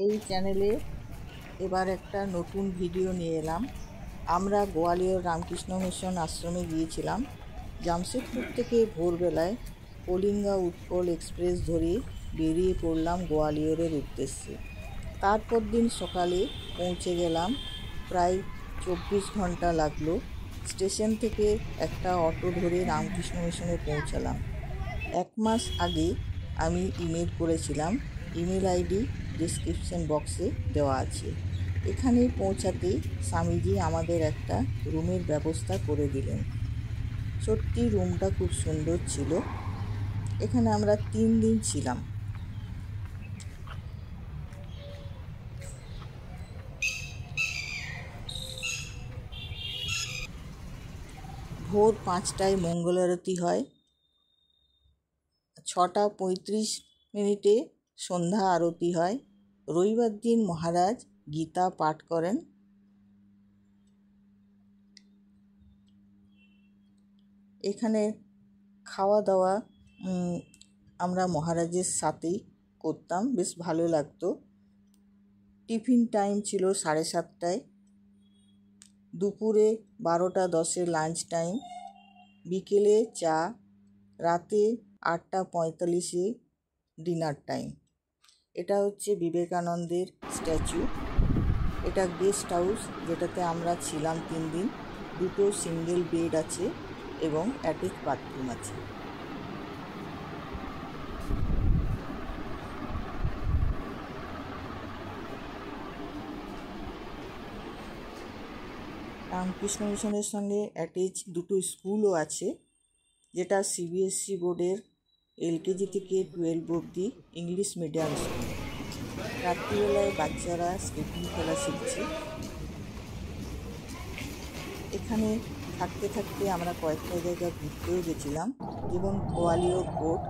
এই চ্যানেলে এবার একটা নতুন ভিডিও নিয়ে এলাম। আমরা গোয়ালিয়র রামকৃষ্ণ মিশন আশ্রমে গিয়েছিলাম। জামশেদপুর থেকে ভোরবেলায় কলিঙ্গা উৎকল এক্সপ্রেস ধরে বেরিয়ে পড়লাম গোয়ালিয়রের উদ্দেশ্যে। তারপর দিন সকালে পৌঁছে গেলাম। প্রায় 24 ঘন্টা লাগলো। স্টেশন থেকে একটা অটো ধরে রামকৃষ্ণ মিশনে পৌঁছালাম। 1 মাস আগে আমি ইমেল করেছিলাম। ইমেল আইডি ডিসক্রিপশন বক্সে দেওয়া আছে। এখানে পৌঁছাতেই স্বামীজি আমাদের একটা রুমের ব্যবস্থা করে দিলেন। সত্যি রুমটা খুব সুন্দর ছিল। এখানে আমরা 3 দিন ছিলাম। ভোর 5টায় মঙ্গল আরতি হয়। 6:35 সন্ধ্যা আরতি হয়। রবিবার দিন মহারাজ গীতা পাঠ করেন। এখানে খাওয়া দাওয়া আমরা মহারাজের সাথেই করতাম, বেশ ভালো লাগতো। টিফিন টাইম ছিল 7:30টায়, দুপুরে 12:10 লাঞ্চ টাইম, বিকেলে চা, রাতে 8:45 ডিনার টাইম। এটা হচ্ছে বিবেকানন্দের স্ট্যাচু। এটা গেস্ট হাউস, যেটাতে আমরা ছিলাম 3 দিন। 2টো সিঙ্গেল বেড আছে এবং অ্যাটাচ বাথরুম আছে। রামকৃষ্ণ মিশনের সঙ্গে অ্যাটাচ 2টো স্কুলও আছে, যেটা সিবিএসসি বোর্ডের LKG থেকে 12 অবধি ইংলিশ মিডিয়াম স্কুল। রাত্রিবেলায় বাচ্চারা স্কেটিং খেলা শিখছে। এখানে থাকতে থাকতে আমরা কয়েকটা জায়গা ঘুরতেও গেছিলাম, যেমন গোয়ালিয়র ফোর্ট।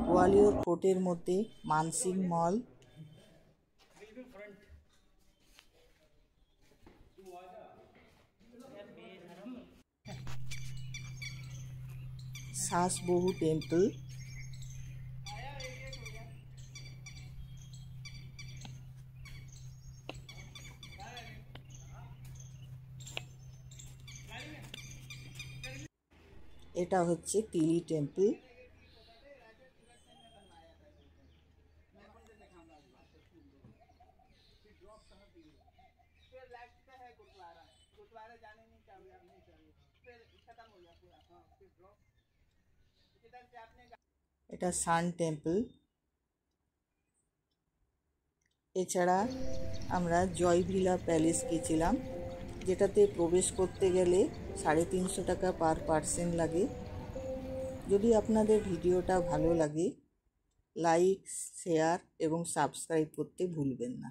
গোয়ালিয়র ফোর্টের মধ্যে মানসিং মল, শাসবহু টেম্পল, এটা হচ্ছে তিলি টেম্পল। এটা সান টেম্পল। এছাড়া আমরা জয়ভিলা প্যালেস গেছিলাম, যেটাতে প্রবেশ করতে গেলে 350 টাকা পার পার্সন লাগে। যদি আপনাদের ভিডিওটা ভালো লাগে, লাইক, শেয়ার এবং সাবস্ক্রাইব করতে ভুলবেন না।